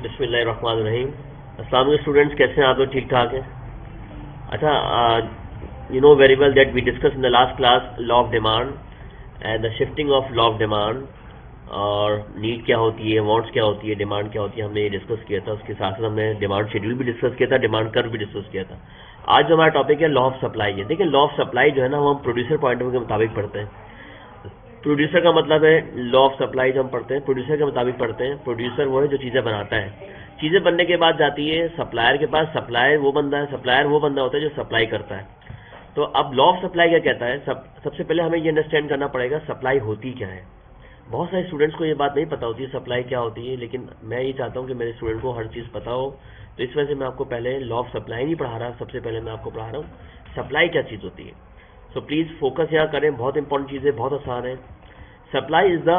बिस्मिल्लाहिर्रहमानिर्रहीम। अस्सलाम वालेकुम स्टूडेंट्स, कैसे हैं आप लोग? ठीक ठाक हैं? अच्छा, you know very well that we discussed in the last class law of demand and the shifting of law of demand, और नीड क्या होती है, वांट्स क्या होती है, डिमांड क्या होती है, हमने ये डिस्कस किया था। उसके साथ साथ हमने डिमांड शेड्यूल भी डिस्कस किया था, डिमांड कर्व भी डिस्कस किया था। आज जो हमारा टॉपिक है लॉ ऑफ सप्लाई है। देखिए, लॉ ऑफ सप्लाई जो है ना, वो हम प्रोड्यूसर पॉइंट ऑफ व्यू के मुताबिक पढ़ते हैं। प्रोड्यूसर का मतलब है लॉ ऑफ सप्लाई जो हम पढ़ते हैं प्रोड्यूसर के मुताबिक पढ़ते हैं। प्रोड्यूसर वो है जो चीज़ें बनाता है, चीज़ें बनने के बाद जाती है सप्लायर के पास। सप्लायर वो बंदा होता है जो सप्लाई करता है। तो अब लॉ ऑफ सप्लाई क्या कहता है? सबसे पहले हमें ये अंडरस्टैंड करना पड़ेगा सप्लाई होती क्या है। बहुत सारे स्टूडेंट्स को ये बात नहीं पता होती है सप्लाई क्या होती है, लेकिन मैं ये चाहता हूँ कि मेरे स्टूडेंट को हर चीज़ पता हो। तो इस वजह से मैं आपको पहले लॉ ऑफ सप्लाई नहीं पढ़ा रहा, सबसे पहले मैं आपको पढ़ा रहा हूँ सप्लाई क्या चीज़ होती है। सो प्लीज़ फोकस यहाँ करें, बहुत इंपॉर्टेंट चीज़ है, बहुत आसान है। Supply is the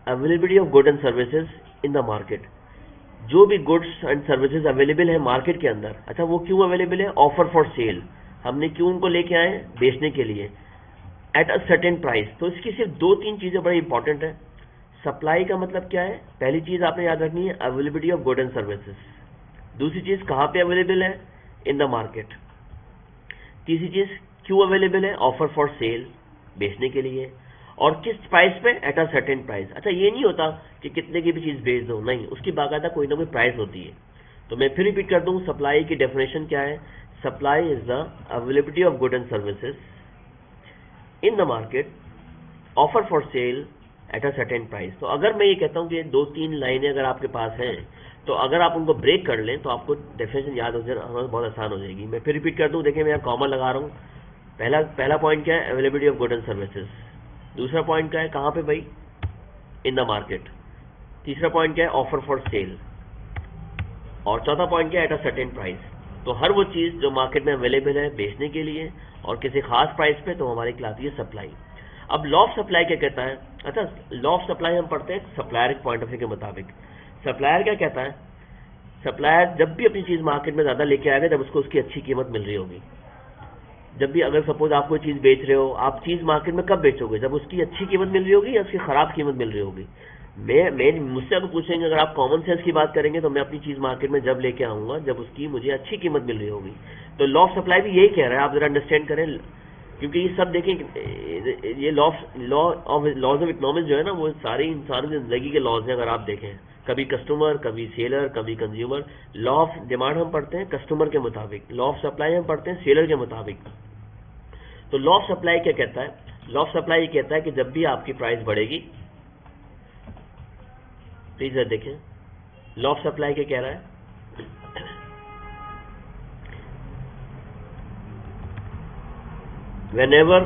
availability of good and services in the market. जो भी गुड्स एंड सर्विसेज अवेलेबल है मार्केट के अंदर, अच्छा वो क्यों अवेलेबल है? Offer for sale. हमने क्यों उनको लेके आए? बेचने के लिए, एट अ सर्टेन प्राइस। तो इसकी सिर्फ दो तीन चीज़ें बड़ी इंपॉर्टेंट है। सप्लाई का मतलब क्या है? पहली चीज़ आपने याद रखनी है availability of good and services. दूसरी चीज़ कहाँ पे अवेलेबल है? In the market. तीसरी चीज़ क्यों अवेलेबल है? ऑफर फॉर सेल, बेचने के लिए। और किस प्राइस पे? At a certain price. अच्छा, ये नहीं होता कि कितने की भी चीज़ बेच दो, नहीं, उसकी बाकायदा कोई ना कोई प्राइस होती है। तो मैं फिर रिपीट कर दूं, सप्लाई की डेफिनेशन क्या है? Supply is the availability of good and services in the market, offer for sale at a certain price. तो अगर मैं ये कहता हूँ कि दो तीन लाइनें अगर आपके पास हैं, तो अगर आप उनको ब्रेक कर लें तो आपको डेफिनेशन याद हो जाए, हमें बहुत आसान हो जाएगी। मैं फिर रिपीट कर दूं, देखिए मैं कॉमन लगा रहा हूँ। पहला पॉइंट क्या है? Availability of good and services. दूसरा पॉइंट क्या है? कहाँ पे भाई? In the market. तीसरा पॉइंट क्या है? Offer for sale. और चौथा पॉइंट क्या है? At a certain price. तो हर वो चीज़ जो मार्केट में अवेलेबल है बेचने के लिए और किसी खास प्राइस पे, तो हमारी कहलाती है सप्लाई। अब लॉ ऑफ सप्लाई क्या कहता है? अच्छा, लॉ ऑफ सप्लाई हम पढ़ते हैं सप्लायर के पॉइंट ऑफ व्यू के मुताबिक। सप्लायर क्या कहता है? सप्लायर जब भी अपनी चीज़ मार्केट में ज़्यादा लेके आएगा जब उसको उसकी अच्छी कीमत मिल रही होगी। जब भी अगर सपोज आप कोई चीज़ बेच रहे हो, आप चीज़ मार्केट में कब बेचोगे? जब उसकी अच्छी कीमत मिल रही होगी या उसकी ख़राब कीमत मिल रही होगी। मैं मुझसे अगर पूछेंगे, अगर आप कॉमन सेंस की बात करेंगे, तो मैं अपनी चीज़ मार्केट में जब लेके आऊँगा जब उसकी मुझे अच्छी कीमत मिल रही होगी। तो लॉ ऑफ सप्लाई भी यही कह रहा है, आप ज़रा अंडरस्टैंड करें, क्योंकि ये सब देखें, ये लॉज ऑफ इकोनॉमिक्स जो है ना, वो सारी इंसान की ज़िंदगी के लॉज हैं। अगर आप देखें, कभी कस्टमर, कभी सेलर, कभी कंज्यूमर। लॉ ऑफ डिमांड हम पढ़ते हैं कस्टमर के मुताबिक, लॉ ऑफ सप्लाई हम पढ़ते हैं सेलर के मुताबिक। तो लॉ ऑफ सप्लाई क्या कहता है? लॉ ऑफ सप्लाई ये कहता है कि जब भी आपकी प्राइस बढ़ेगी, प्लीज देखें लॉ ऑफ सप्लाई क्या कह रहा है? Whenever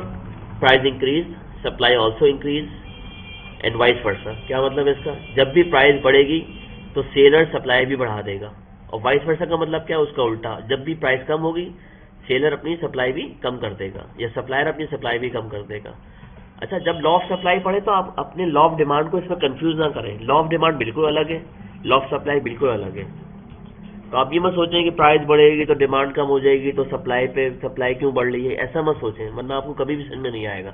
price increase supply also increase and vice versa. क्या मतलब है इसका? जब भी प्राइस बढ़ेगी तो सेलर सप्लाई भी बढ़ा देगा, और वाइस वर्सा का मतलब क्या है? उसका उल्टा, जब भी प्राइस कम होगी सेलर अपनी सप्लाई भी कम कर देगा, या सप्लायर अपनी सप्लाई भी कम कर देगा। अच्छा, जब लॉ ऑफ सप्लाई पढ़े तो आप अपने लॉ ऑफ डिमांड को इसमें कंफ्यूज ना करें। लॉ ऑफ डिमांड बिल्कुल अलग है, लॉ ऑफ सप्लाई बिल्कुल अलग है। तो आप ये मत सोचें कि प्राइस बढ़ेगी तो डिमांड कम हो जाएगी, तो सप्लाई क्यों बढ़ रही है, ऐसा मत सोचें, वरना आपको कभी भी समझ में नहीं आएगा।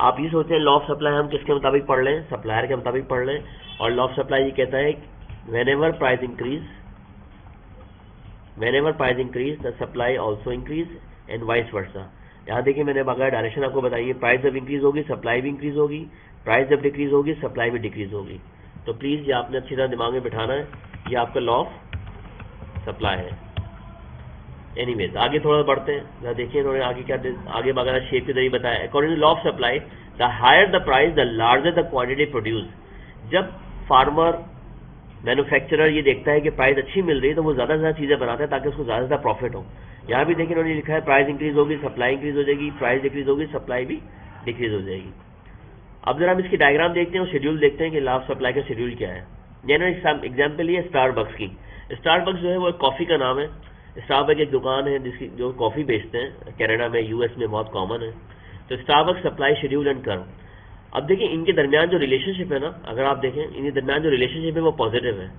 आप ये सोचें लॉ ऑफ सप्लाई हम किसके मुताबिक पढ़ लें? सप्लायर के मुताबिक पढ़ लें। और लॉ ऑफ सप्लाई ये कहता है whenever price increase the supply also increase and vice versa. यहाँ देखिए, मैंने बगैर डायरेक्शन आपको बताई है, प्राइस जब इंक्रीज होगी सप्लाई भी इंक्रीज होगी, प्राइस जब डिक्रीज होगी सप्लाई भी डिक्रीज होगी। तो प्लीज़ ये आपने अच्छी तरह दिमाग में बिठाना है, ये आपका लॉ ऑफ सप्लाई है। एनीवेज आगे थोड़ा बढ़ते हैं, देखिए इन्होंने आगे क्या आगे बगैर शेप के जरिए बताया। According to law of supply, the higher the price the larger the quantity produce. जब फार्मर मैन्युफैक्चरर ये देखता है कि प्राइस अच्छी मिल रही है तो वो ज़्यादा से ज़्यादा चीज़ें बनाता है ताकि उसको ज़्यादा से ज़्यादा प्रॉफिट हो। यहाँ भी देखिए इन्होंने लिखा है प्राइस इंक्रीज होगी सप्लाई इंक्रीज हो जाएगी, प्राइस डिक्रीज होगी सप्लाई भी डिक्रीज हो जाएगी। अब जरा हम इसकी डायग्राम देखते हैं और शेड्यूल देखते हैं कि लॉ ऑफ सप्लाई का शेड्यूल क्या है। मैंने एग्जाम्पल लिया स्टारबक्स की। स्टारबक्स जो है वो एक कॉफ़ी का नाम है। स्टारबक्स एक दुकान है जिसकी जो कॉफ़ी बेचते हैं, कनाडा में, यूएस में बहुत कॉमन है। तो Starbucks supply schedule and curve. अब देखिए इनके दरमियान जो रिलेशनशिप है ना, अगर आप देखें इनके दरमियान जो रिलेशनशिप है वो पॉजिटिव है।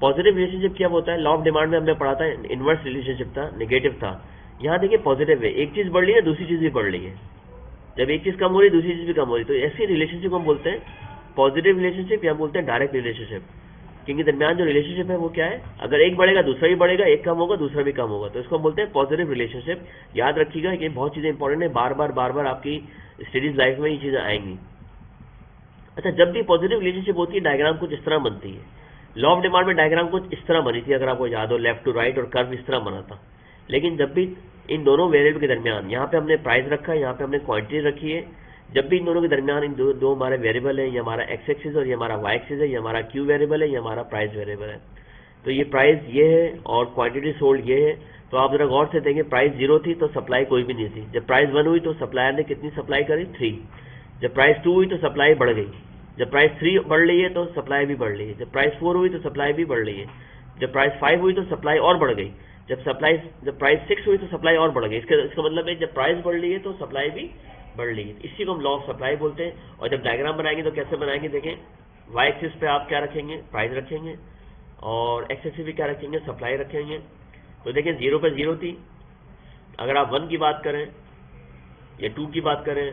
पॉजिटिव रिलेशनशिप क्या होता है? लॉ ऑफ डिमांड में हमने पढ़ा था इनवर्स रिलेशनशिप था, नेगेटिव था। यहाँ देखिए पॉजिटिव है, एक चीज़ बढ़ रही है दूसरी चीज़ भी बढ़ रही है। जब एक चीज़ कम हो रही है दूसरी चीज़ भी कम हो रही है, तो ऐसी रिलेशनशिप हम बोलते हैं पॉजिटिव रिलेशनशिप या बोलते हैं डायरेक्ट रिलेशनशिप। क्योंकि दरमियान जो रिलेशनशिप है वो क्या है, अगर एक बढ़ेगा दूसरा भी बढ़ेगा, एक कम होगा दूसरा भी कम होगा, तो इसको हम बोलते हैं पॉजिटिव रिलेशनशिप। याद रखिएगा कि बहुत चीज़ें इंपॉर्टेंट है, बार बार आपकी स्टडीज लाइफ में ये चीज़ें आएंगी। अच्छा, जब भी पॉजिटिव रिलेशनशिप होती है डायग्राम कुछ इस तरह बनती है। लॉ ऑफ डिमांड में डायग्राम कुछ इस तरह बनी थी, अगर आपको याद हो, लेफ्ट टू राइट और कर्व इस तरह बना था। लेकिन जब भी इन दोनों वेरिएबल के दरमियान, यहाँ पे हमने प्राइस रखा है, यहाँ पे हमने क्वांटिटी रखी है, जब भी इन दोनों के दरमियान इन दो हमारे वेरिएबल है, ये हमारा एक्स एक्सिस और ये हमारा वाई एक्सिस है, ये हमारा क्यू वेरिएबल है, ये हमारा प्राइस वेरिएबल है। तो ये प्राइस ये है और क्वांटिटी सोल्ड ये है। तो आप जरा गौर से देखेंगे, प्राइस 0 थी तो सप्लाई कोई भी नहीं थी। जब प्राइस 1 हुई तो सप्लायर ने कितनी सप्लाई करी, 3। जब प्राइस 2 हुई तो सप्लाई बढ़ गई। जब प्राइस 3 बढ़ रही है तो सप्लाई भी बढ़ रही है। जब प्राइस 4 हुई तो सप्लाई भी बढ़ रही है। जब प्राइस 5 हुई तो सप्लाई और बढ़ गई। जब प्राइस 6 हुई तो सप्लाई और बढ़ गई। इसका मतलब है जब प्राइस बढ़ रही है तो सप्लाई भी बढ़ रही है। इसी को हम लॉ ऑफ सप्लाई बोलते हैं। और जब डायग्राम बनाएंगे तो कैसे बनाएंगे, देखें, वाई एक्सिस पे आप क्या रखेंगे, प्राइस रखेंगे, और एक्स एक्सिस भी क्या रखेंगे, सप्लाई रखेंगे। तो देखें 0 पे 0 थी। अगर आप 1 की बात करें या 2 की बात करें,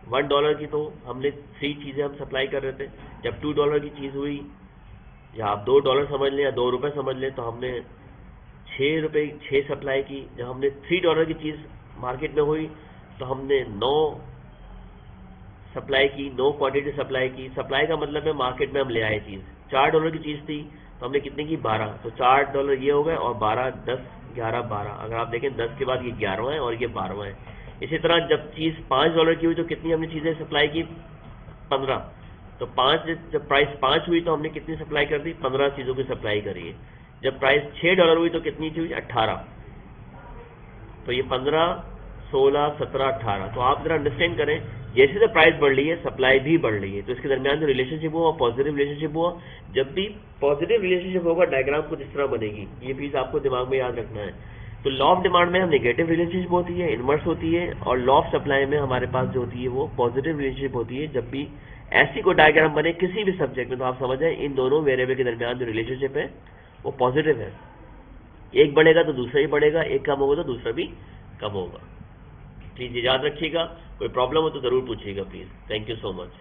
$1 की, तो हमने 3 चीज़ें हम सप्लाई कर रहे थे। जब $2 की चीज़ हुई, या आप $2 समझ लें या ₹2 समझ लें, तो हमने 6 सप्लाई की। जब हमने $3 की चीज़ मार्केट में हुई तो हमने 9 सप्लाई की, 9 क्वांटिटी सप्लाई की। सप्लाई का मतलब है मार्केट में हम ले आए चीज़। $4 की चीज़ थी तो हमने कितने की, 12। तो $4 ये हो गए और 12, 10, 11, 12। अगर आप देखें 10 के बाद ये 11वां है और ये 12वां है। इसी तरह जब चीज़ $5 की हुई तो कितनी हमने चीज़ें सप्लाई की, 15। तो 5, जब प्राइस 5 हुई तो हमने कितनी सप्लाई कर दी, 15 चीज़ों की सप्लाई करी है। जब प्राइस $6 हुई तो कितनी चीज़, 18। तो ये 15, 16, 17, 18। तो आप जरा अंडरस्टैंड करें, जैसे जैसे प्राइस बढ़ रही है सप्लाई भी बढ़ रही है। तो इसके दरमियान जो रिलेशनशिप हुआ पॉजिटिव रिलेशनशिप हुआ। जब भी पॉजिटिव रिलेशनशिप होगा डायग्राम कुछ इस तरह बनेगी। ये चीज़ आपको दिमाग में याद रखना है। तो लॉ ऑफ डिमांड में हम नेगेटिव रिलेशनशिप होती है, इनवर्स होती है, और लॉ ऑफ सप्लाई में हमारे पास जो होती है वो पॉजिटिव रिलेशनशिप होती है। जब भी ऐसी कोई डायग्राम बने किसी भी सब्जेक्ट में, तो आप समझ जाए इन दोनों वेरिएबल के दरमियान जो रिलेशनशिप है वो पॉजिटिव है। एक बढ़ेगा तो दूसरा ही बढ़ेगा, एक कम होगा तो दूसरा भी कम होगा। प्लीज़ याद रखिएगा। कोई प्रॉब्लम हो तो ज़रूर पूछिएगा please. Thank you so much.